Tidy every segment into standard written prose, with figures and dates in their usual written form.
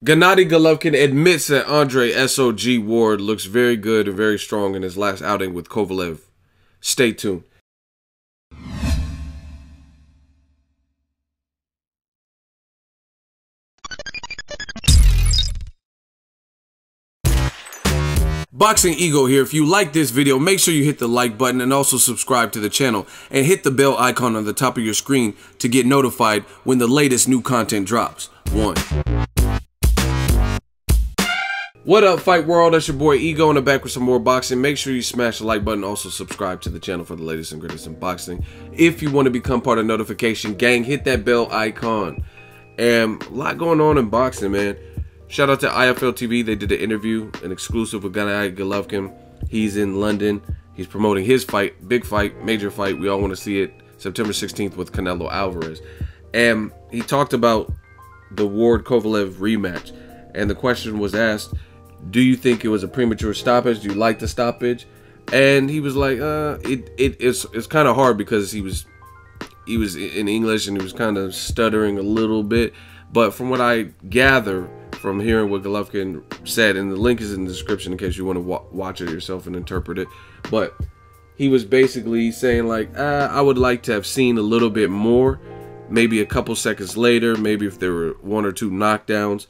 Gennady Golovkin admits that Andre SOG Ward looks very good and very strong in his last outing with Kovalev. Stay tuned. Boxingego here. If you like this video, make sure you hit the like button and also subscribe to the channel and hit the bell icon on the top of your screen to get notified when the latest new content drops. What up, fight world? That's your boy Ego, and I'm back with some more boxing. Make sure you smash the like button. Also subscribe to the channel for the latest and greatest in boxing. If you want to become part of notification gang, hit that bell icon. And a lot going on in boxing, man. Shout out to IFL TV. They did an interview, an exclusive with Ggg Golovkin. He's in London. He's promoting his fight, big fight, major fight. We all want to see it, September 16th with Canelo Alvarez. And he talked about the Ward-Kovalev rematch. And the question was asked, do you think it was a premature stoppage? Do you like the stoppage? And he was like, it's kind of hard because he was in English and he was kind of stuttering a little bit. But from what I gather from hearing what Golovkin said, and the link is in the description in case you want to watch it yourself and interpret it, but he was basically saying like, I would like to have seen a little bit more, maybe a couple seconds later, maybe if there were 1 or 2 knockdowns,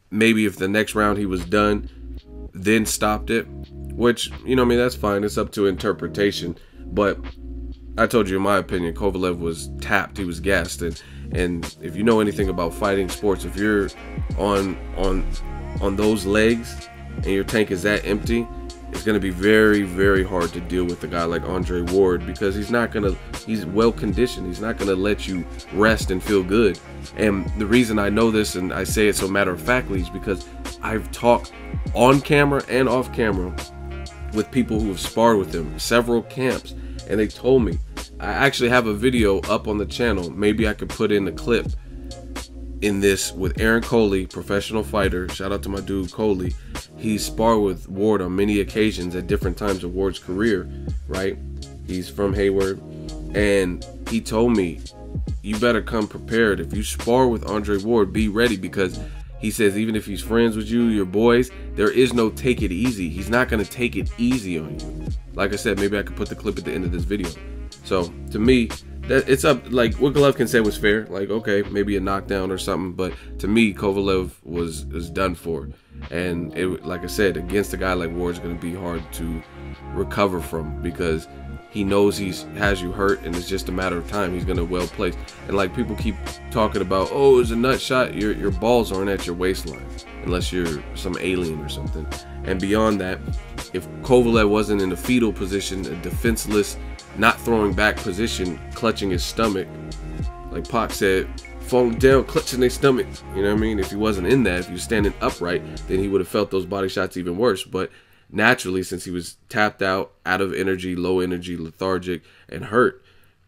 maybe if the next round he was done, then stopped it, which, you know, I mean, that's fine. It's up to interpretation. But I told you, in my opinion, Kovalev was tapped. He was gassed. And if you know anything about fighting sports, if you're on those legs and your tank is that empty, it's going to be very, very hard to deal with a guy like Andre Ward, because he's well conditioned. He's not going to let you rest and feel good. And the reason I know this and I say it so matter-of-factly is because I've talked on camera and off camera with people who have sparred with him, several camps, and they told me. I actually have a video up on the channel. Maybe I could put in a clip in this with Aaron Coley, professional fighter. Shout out to my dude Coley. He sparred with Ward on many occasions at different times of Ward's career, right? He's from Hayward, and he told me, you better come prepared. If you spar with Andre Ward, be ready, because he says even if he's friends with you, your boys, there is no take it easy. He's not going to take it easy on you. Like I said, maybe I could put the clip at the end of this video. So to me, that it's up, like what Golovkin said was fair. Like, okay, maybe a knockdown or something, but to me, Kovalev was done for. And it, like I said, against a guy like Ward, is going to be hard to recover from, because he knows he has you hurt, and it's just a matter of time. He's going to well place. And like people keep talking about, oh, it's a nut shot. Your balls aren't at your waistline unless you're some alien or something. And beyond that, if Kovalev wasn't in a fetal position, a defenseless, not throwing back position, clutching his stomach, like Pac said, falling down, clutching their stomach, you know what I mean? If he wasn't in that, if he was standing upright, then he would have felt those body shots even worse. But naturally, since he was tapped out of energy, low energy, lethargic, and hurt,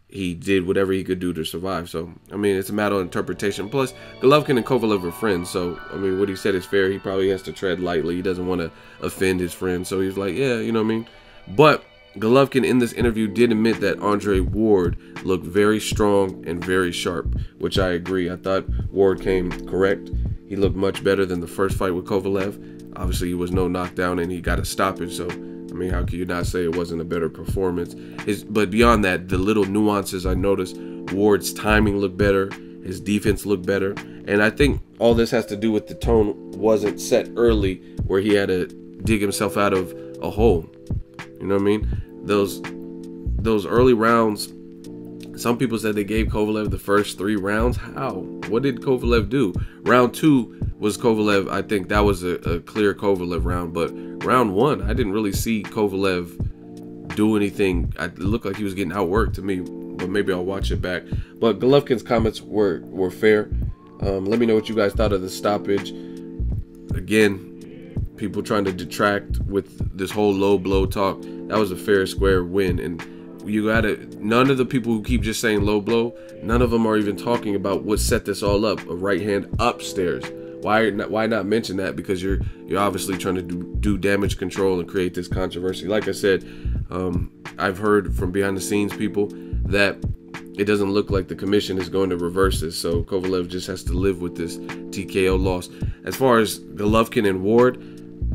he did whatever he could do to survive. So, I mean, it's a matter of interpretation. Plus, Golovkin and Kovalev are friends. So, I mean, what he said is fair. He probably has to tread lightly. He doesn't want to offend his friend. So he's like, yeah, you know what I mean? But Golovkin in this interview did admit that Andre Ward looked very strong and very sharp, which I agree. I thought Ward came correct. He looked much better than the first fight with Kovalev. Obviously, he was no knockdown and he got a stoppage. So, I mean, how can you not say it wasn't a better performance? But beyond that, the little nuances I noticed, Ward's timing looked better. His defense looked better. And I think all this has to do with the tone wasn't set early where he had to dig himself out of a hole. You know what I mean? Those early rounds, some people said they gave Kovalev the first 3 rounds. How? What did Kovalev do? Round 2 was Kovalev. I think that was a clear Kovalev round. But round 1, I didn't really see Kovalev do anything. It looked like he was getting outworked to me. But maybe I'll watch it back. But Golovkin's comments were fair. Let me know what you guys thought of the stoppage. Again, people trying to detract with this whole low blow talk. That was a fair square win. And you gotta, none of the people who keep just saying low blow, none of them are even talking about what set this all up, a right hand upstairs. Why not mention that? Because you're obviously trying to do damage control and create this controversy. Like I said, I've heard from behind the scenes people that it doesn't look like the commission is going to reverse this. So Kovalev just has to live with this TKO loss. As far as Golovkin and Ward,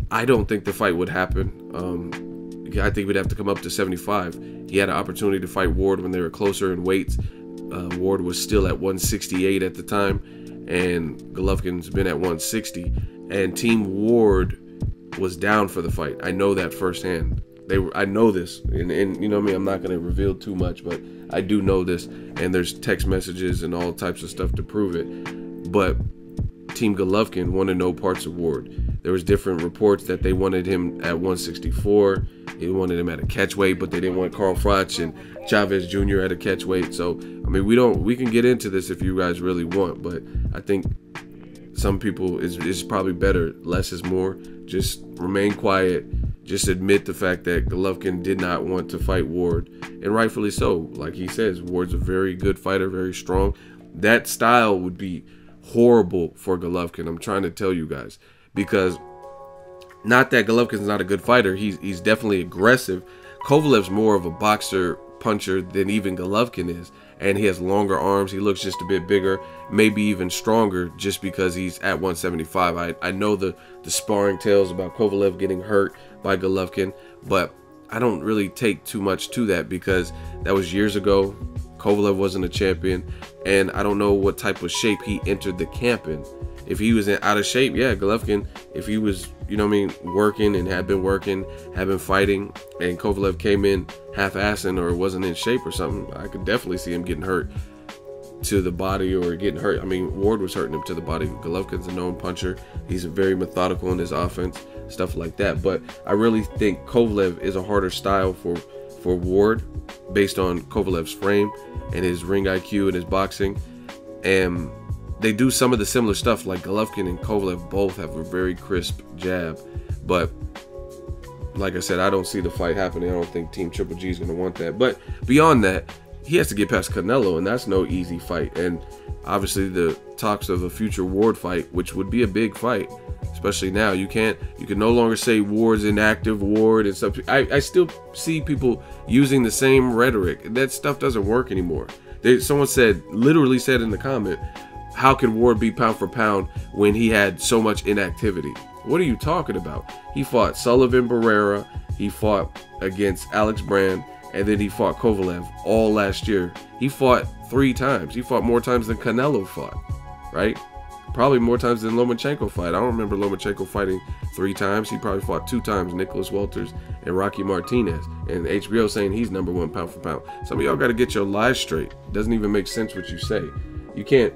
I don't think the fight would happen. I think we'd have to come up to 75. He had an opportunity to fight Ward when they were closer in weights. Ward was still at 168 at the time, and Golovkin's been at 160. And Team Ward was down for the fight. I know that firsthand. I know this, and you know me, I'm not going to reveal too much, but I do know this, and there's text messages and all types of stuff to prove it. But Team Golovkin wanted no parts of Ward. There was different reports that they wanted him at 164. They wanted him at a catch weight, but they didn't want Carl Froch and Chavez Jr. at a catch weight. So I mean, we can get into this if you guys really want, but I think some people is probably better. Less is more. Just remain quiet. Just admit the fact that Golovkin did not want to fight Ward, and rightfully so. Like he says, Ward's a very good fighter, very strong. That style would be horrible for Golovkin. I'm trying to tell you guys, because not that Golovkin's not a good fighter. He's definitely aggressive. Kovalev's more of a boxer puncher than even Golovkin is, and he has longer arms. He looks just a bit bigger, maybe even stronger, just because he's at 175. I know the sparring tales about Kovalev getting hurt by Golovkin, but I don't really take too much to that, because that was years ago. Kovalev wasn't a champion, and I don't know what type of shape he entered the camp in. If he was out of shape, yeah, Golovkin, if he was, you know what I mean, working and had been fighting, and Kovalev came in half-assing or wasn't in shape or something, I could definitely see him getting hurt to the body or getting hurt. I mean, Ward was hurting him to the body. Golovkin's a known puncher. He's very methodical in his offense, stuff like that. But I really think Kovalev is a harder style for Ward, based on Kovalev's frame and his ring IQ and his boxing. And they do some of the similar stuff, like Golovkin and Kovalev both have a very crisp jab. But like I said, I don't see the fight happening. I don't think Team Triple G is going to want that. But beyond that, he has to get past Canelo, and that's no easy fight. And obviously the talks of a future Ward fight, which would be a big fight, especially now. You can no longer say Ward's inactive, Ward and stuff. I still see people using the same rhetoric. That stuff doesn't work anymore. Someone literally said in the comment, how can Ward be pound for pound when he had so much inactivity? What are you talking about? He fought Sullivan Barrera, he fought against Alex Brand, and then he fought Kovalev all last year. He fought 3 times. He fought more times than Canelo fought, right? Probably more times than Lomachenko fight. I don't remember Lomachenko fighting 3 times. He probably fought 2 times, Nicholas Walters and Rocky Martinez. And HBO saying he's #1 pound for pound. Some of y'all got to get your lies straight. It doesn't even make sense what you say. You can't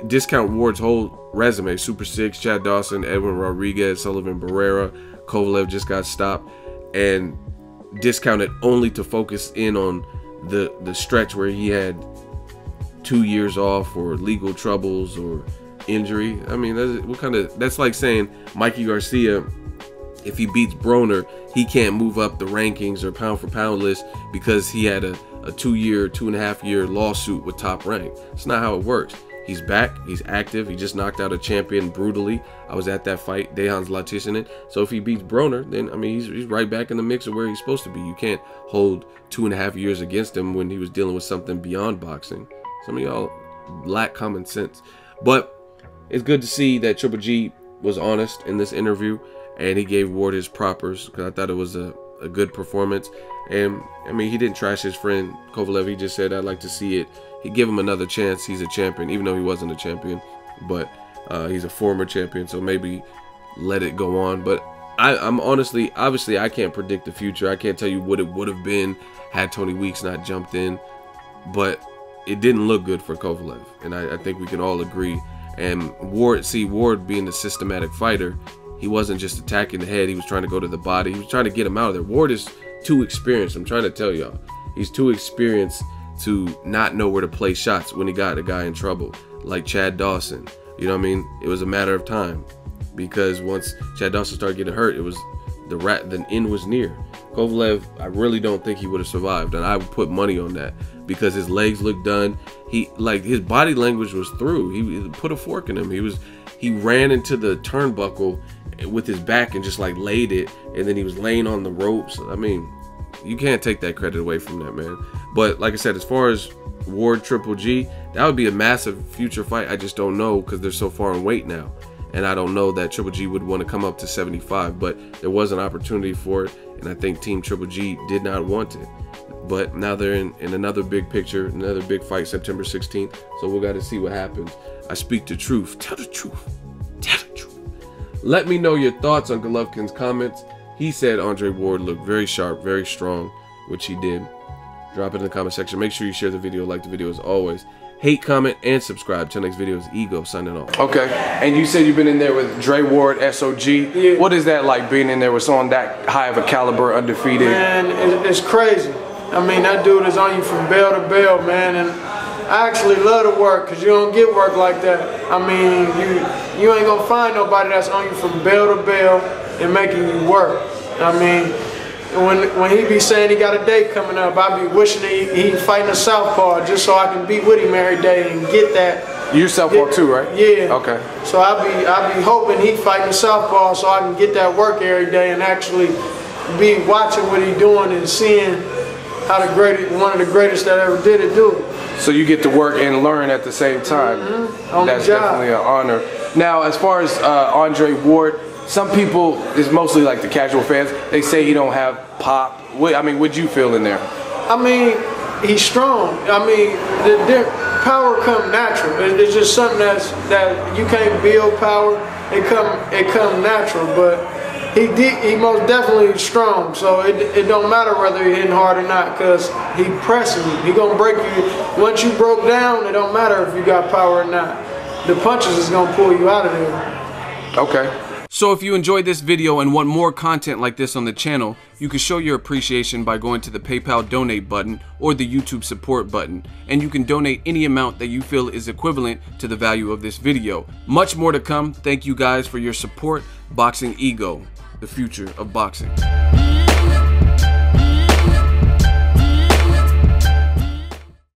discount Ward's whole resume. Super 6, Chad Dawson, Edwin Rodriguez, Sullivan Barrera, Kovalev just got stopped, and discount it only to focus in on the stretch where he had 2 years off or legal troubles or injury. I mean, that's like saying Mikey Garcia, if he beats Broner, he can't move up the rankings or pound for pound list because he had a 2.5 year lawsuit with Top Rank. It's not how it works. He's back. He's active. He just knocked out a champion brutally. I was at that fight, Dejan Zlaticanin. So if he beats Broner, then I mean he's right back in the mix of where he's supposed to be. You can't hold 2.5 years against him when he was dealing with something beyond boxing. Some of y'all lack common sense. But it's good to see that Triple G was honest in this interview, and he gave Ward his propers, because I thought it was a good performance. And I mean, he didn't trash his friend Kovalev. He just said, I'd like to see it. He gave him another chance. He's a champion, even though he wasn't a champion, but he's a former champion, so maybe let it go on. But I'm honestly, obviously, I can't predict the future. I can't tell you what it would have been had Tony Weeks not jumped in, but it didn't look good for Kovalev, and I think we can all agree. And Ward being the systematic fighter, he wasn't just attacking the head. He was trying to go to the body. He was trying to get him out of there. Ward is too experienced. I'm trying to tell y'all. He's too experienced to not know where to play shots when he got a guy in trouble, like Chad Dawson. You know what I mean? It was a matter of time, because once Chad Dawson started getting hurt, it was the end was near. Kovalev, I really don't think he would have survived, and I would put money on that, because his legs looked done. His body language was through. He put a fork in him. He ran into the turnbuckle with his back and just like laid it, and then he was laying on the ropes. I mean, you can't take that credit away from that man. But like I said, as far as Ward Triple G, that would be a massive future fight. I just don't know because they're so far in weight now. And I don't know that Triple G would want to come up to 75, but there was an opportunity for it. And I think Team Triple G did not want it. But now they're in another big picture, another big fight, September 16th. So we got to see what happens. I speak the truth. Tell the truth. Tell the truth. Let me know your thoughts on Golovkin's comments. He said Andre Ward looked very sharp, very strong, which he did. Drop it in the comment section. Make sure you share the video, like the video as always. Hate, comment, and subscribe. Till next video is Ego signing off. Okay, and you said you've been in there with Dre Ward, SOG. Yeah. What is that like being in there with someone that high of a caliber, undefeated? Man, it's crazy. I mean, that dude is on you from bell to bell, man, and I actually love to work because you don't get work like that. I mean, you ain't gonna find nobody that's on you from bell to bell and making you work. I mean, when he be saying he got a date coming up, I be wishing he fighting a southpaw just so I can be with him every day and get that. You're southpaw too, right? Yeah. Okay. So I be hoping he fighting a southpaw so I can get that work every day and actually be watching what he doing and seeing how one of the greatest that ever did it do it. So you get to work and learn at the same time. On That's the job. Definitely an honor. Now, as far as Andre Ward, some people, it's mostly like the casual fans, they say he don't have pop. I mean, what'd you feel in there? I mean, he's strong. I mean, the power come natural. It's just something that you can't build power. It come natural, but he most definitely strong. So it don't matter whether you're hitting hard or not, because he pressing you. He gonna break you. Once you broke down, it don't matter if you got power or not. The punches is gonna pull you out of there. Okay. So if you enjoyed this video and want more content like this on the channel, you can show your appreciation by going to the PayPal donate button or the YouTube support button, and you can donate any amount that you feel is equivalent to the value of this video. Much more to come. Thank you guys for your support. Boxing Ego, the future of boxing.